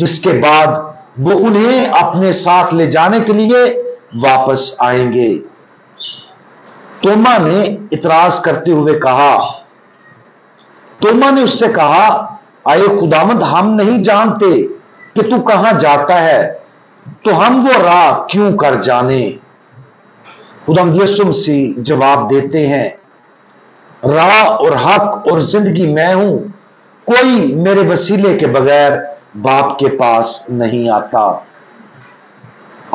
جس کے بعد وہ انہیں اپنے ساتھ لے جانے کے لیے واپس آئیں گے۔ توما نے اعتراض کرتے ہوئے کہا، توما نے اس سے کہا، اے خداوند، ہم نہیں جانتے کہ تو کہاں جاتا ہے، تو ہم وہ راہ کیوں کر جانیں؟ خداوند یسوع مسیح جواب دیتے ہیں، راہ اور حق اور زندگی میں ہوں، کوئی میرے وسیلے کے بغیر باپ کے پاس نہیں آتا۔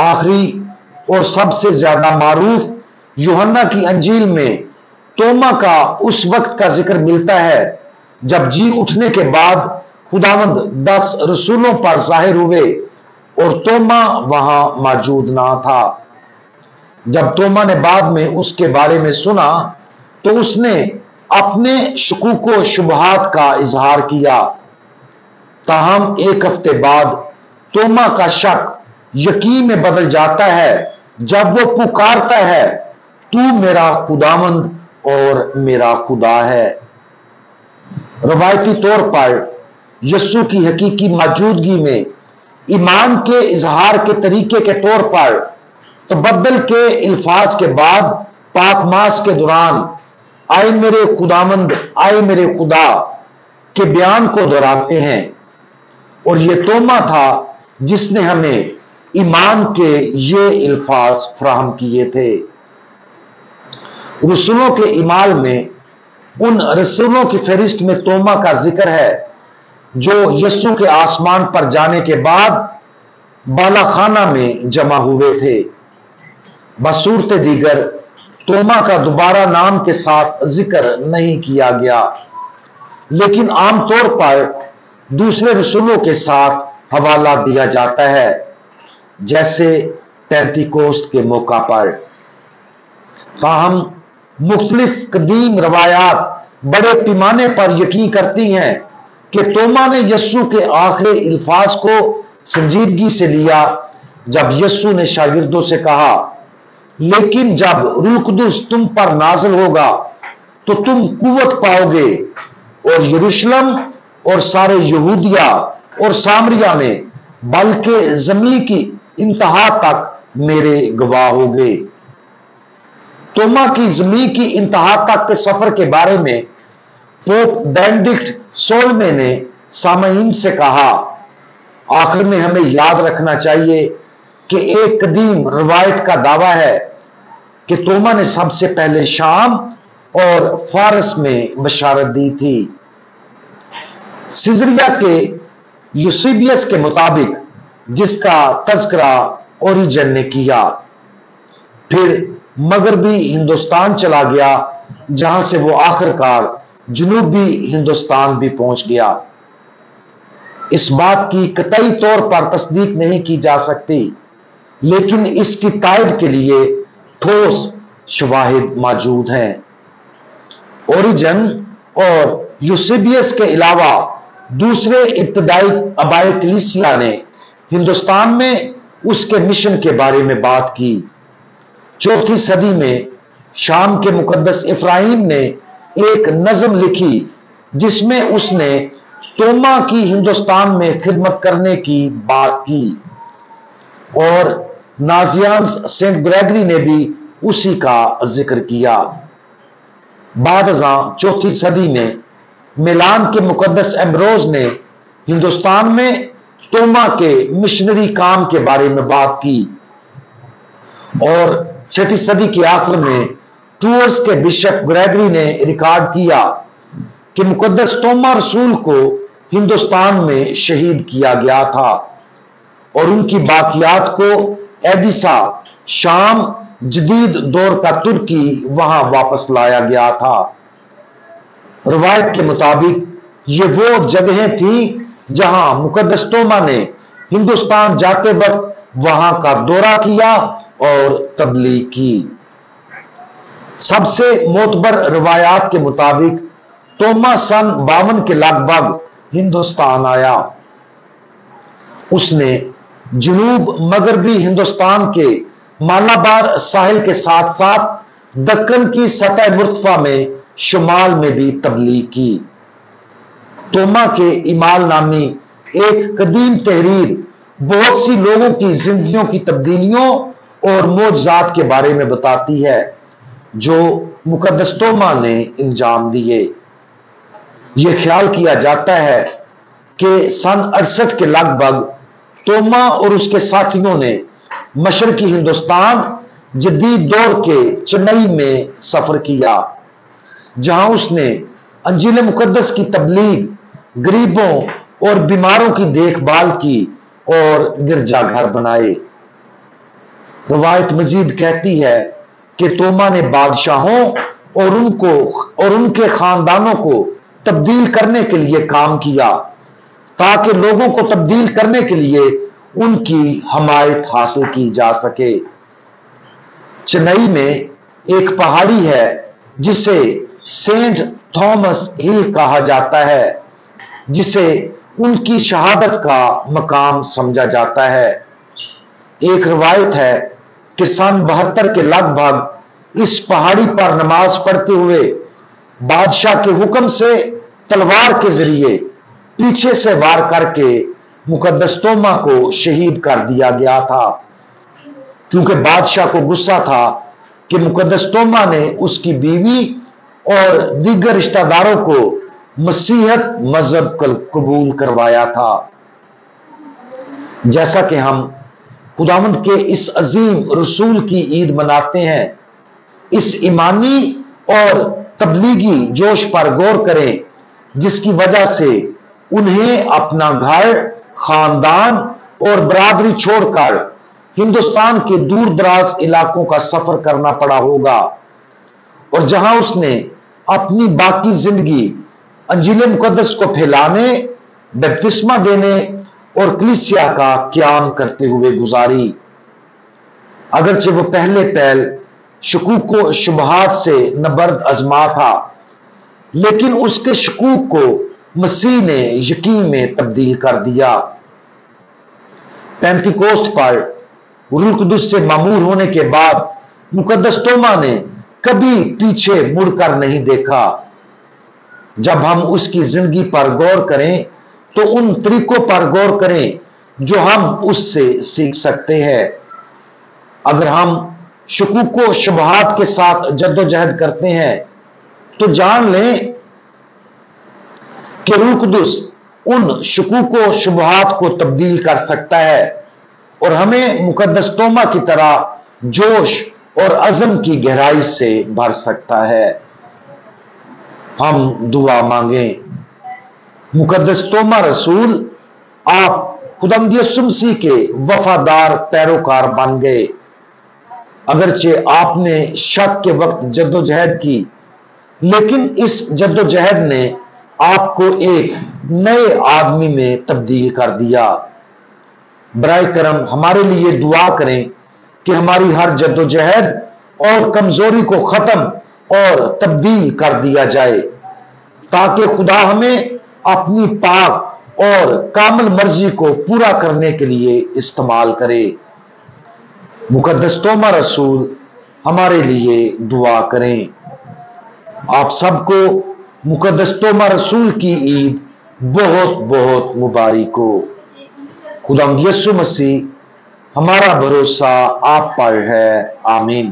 آخری اور سب سے زیادہ معروف یوحنا کی انجیل میں توما کا اس وقت کا ذکر ملتا ہے جب جی اٹھنے کے بعد خداوند 10 رسولوں پر ظاہر ہوئے اور توما وہاں موجود نہ تھا۔ جب توما نے بعد میں اس کے بارے میں سنا تو اس نے اپنے شکوک و شبہات کا اظہار کیا، تاہم ایک ہفتے بعد توما کا شک یقین میں بدل جاتا ہے جب وہ پکارتا ہے، تو میرا خداوند اور میرا خدا ہے۔ روایتی طور پر یسوع کی حقیقی موجودگی میں ایمان کے اظہار کے طریقے کے طور پر تبدل کے الفاظ کے بعد پاک ماس کے دوران آئے میرے خداوند، آئے میرے خدا کے بیان کو دہراتے ہیں، اور یہ توما تھا جس نے ہمیں ایمان کے یہ الفاظ فراہم کیے تھے۔ رسولوں کے اعمال میں ان رسولوں کی فہرست میں توما کا ذکر ہے جو یسوع کے آسمان پر جانے کے بعد بالا خانہ میں جمع ہوئے تھے۔ بصورت دیگر توما کا دوبارہ نام کے ساتھ ذکر نہیں کیا گیا، لیکن عام طور پر دوسرے رسولوں کے ساتھ حوالہ دیا جاتا ہے، جیسے پینتی کوست کے موقع پر۔ تاہم مختلف قدیم روایات بڑے پیمانے پر یقین کرتی ہیں کہ توما نے یسوع کے آخری الفاظ کو سنجیدگی سے لیا جب یسوع نے شاگردوں سے کہا، لیکن جب روح القدس تم پر نازل ہوگا تو تم قوت پاؤ گے، اور یروشلم اور سارے یہودیہ اور سامریہ میں بلکہ زمین کی انتہا تک میرے گواہ ہوگے۔ توما کی زمین کی انتہا تک کے سفر کے بارے میں پوپ بینڈکٹ 16 نے سامعین سے کہا، آخر میں ہمیں یاد رکھنا چاہیے کہ ایک قدیم روایت کا دعویٰ ہے کہ توما نے سب سے پہلے شام اور فارس میں بشارت دی تھی۔ سیزریا کے یوسیبیس کے مطابق، جس کا تذکرہ اوریجن نے کیا، پھر مغربی ہندوستان چلا گیا جہاں سے وہ آخرکار جنوبی ہندوستان بھی پہنچ گیا۔ اس بات کی قطعی طور پر تصدیق نہیں کی جا سکتی، لیکن اس کی تائید کے لیے ٹھوس شواہد موجود ہیں۔ اوریجن اور یوسیبیس کے علاوہ دوسرے ابتدائی آبائی کلیسیا نے ہندوستان میں اس کے مشن کے بارے میں بات کی۔ 4 صدی میں شام کے مقدس افراہیم نے ایک نظم لکھی جس میں اس نے توما کی ہندوستان میں خدمت کرنے کی بات کی، اور نازیانس سینٹ گریگری نے بھی اسی کا ذکر کیا۔ بعد ازاں 4 صدی میں میلان کے مقدس ایمبروز نے ہندوستان میں توما کے مشنری کام کے بارے میں بات کی، اور 6 صدی کے آخر میں ٹورس کے بشپ گریگری نے ریکارڈ کیا کہ مقدس توما رسول کو ہندوستان میں شہید کیا گیا تھا، اور ان کی باقیات کو ایڈیسا، شام، جدید دور کا ترکی وہاں واپس لایا گیا تھا۔ روایت کے مطابق یہ وہ جگہیں تھیں جہاں مقدس توما نے ہندوستان جاتے وقت وہاں کا دورہ کیا اور تبلیغ کی۔ سب سے معتبر روایات کے مطابق توما سن 52 کے لگ بھگ ہندوستان آیا۔ اس نے جنوب مغربی ہندوستان کے مالابار ساحل کے ساتھ ساتھ دکن کی سطح مرتفع میں شمال میں بھی تبلیغ کی۔ توما کے اعمال نامی ایک قدیم تحریر بہت سی لوگوں کی زندگیوں کی تبدیلیوں اور معجزات کے بارے میں بتاتی ہے جو مقدس توما نے انجام دیے۔ یہ خیال کیا جاتا ہے کہ سن 68 کے لگ بھگ توما اور اس کے ساتھیوں نے مشرقی ہندوستان جدید دور کے چنئی میں سفر کیا، جہاں اس نے انجیل مقدس کی تبلیغ، غریبوں اور بیماروں کی دیکھ بھال کی اور گرجا گھر بنائے۔ روایت مزید کہتی ہے کہ توما نے بادشاہوں اور ان کے خاندانوں کو تبدیل کرنے کے لیے کام کیا تاکہ لوگوں کو تبدیل کرنے کے لیے ان کی حمایت حاصل کی جا سکے۔ چنئی میں ایک پہاڑی ہے جسے سینٹ تھامس ہل کہا جاتا ہے، جسے ان کی شہادت کا مقام سمجھا جاتا ہے۔ ایک روایت ہے کہ سن 72 کے لگ بھگ اس پہاڑی پر نماز پڑھتے ہوئے بادشاہ کے حکم سے تلوار کے ذریعے پیچھے سے وار کر کے مقدس توما کو شہید کر دیا گیا تھا، کیونکہ بادشاہ کو غصہ تھا کہ مقدس توما نے اس کی بیوی اور دیگر رشتہ داروں کو مسیحیت مذہب قبول کروایا تھا۔ جیسا کہ ہم خداوند کے اس عظیم رسول کی عید مناتے ہیں، اس ایمانی اور تبلیغی جوش پر غور کریں جس کی وجہ سے انہیں اپنا گھر، خاندان اور برادری چھوڑ کر ہندوستان کے دور دراز علاقوں کا سفر کرنا پڑا ہوگا، اور جہاں اس نے اپنی باقی زندگی انجیل مقدس کو پھیلانے، بپتسمہ دینے اور کلیسیا کا قیام کرتے ہوئے گزاری۔ اگرچہ وہ پہلے پہل شکوک و شبہات سے نبرد آزما تھا، لیکن اس کے شکوک کو مسیح نے یقین میں تبدیل کر دیا۔ پینتیکوسٹ پر روح القدس سے معمور ہونے کے بعد مقدس توما نے کبھی پیچھے مڑ کر نہیں دیکھا۔ جب ہم اس کی زندگی پر غور کریں تو ان طریقوں پر غور کریں جو ہم اس سے سیکھ سکتے ہیں۔ اگر ہم شکوک و شبہات کے ساتھ جدوجہد کرتے ہیں تو جان لیں کہ روح القدس ان شکوک و شبہات کو تبدیل کر سکتا ہے اور ہمیں مقدس توما کی طرح جوش اور عزم کی گہرائی سے بھر سکتا ہے۔ ہم دعا مانگیں۔ مقدس توما رسول، آپ خداوند یسوع مسیح کے وفادار پیروکار بن گئے۔ اگرچہ آپ نے شک کے وقت جدوجہد کی، لیکن اس جدوجہد نے آپ کو ایک نئے آدمی میں تبدیل کر دیا۔ برائے کرم ہمارے لیے دعا کریں کہ ہماری ہر جدوجہد اور کمزوری کو ختم اور تبدیل کر دیا جائے، تاکہ خدا ہمیں اپنی پاک اور کامل مرضی کو پورا کرنے کے لیے استعمال کرے۔ مقدس توما رسول ہمارے لیے دعا کریں۔ آپ سب کو مقدس توما رسول کی عید بہت بہت مبارک ہو۔ خداوند یسوع مسیح ہمارا بھروسہ آپ پر ہے، آمین۔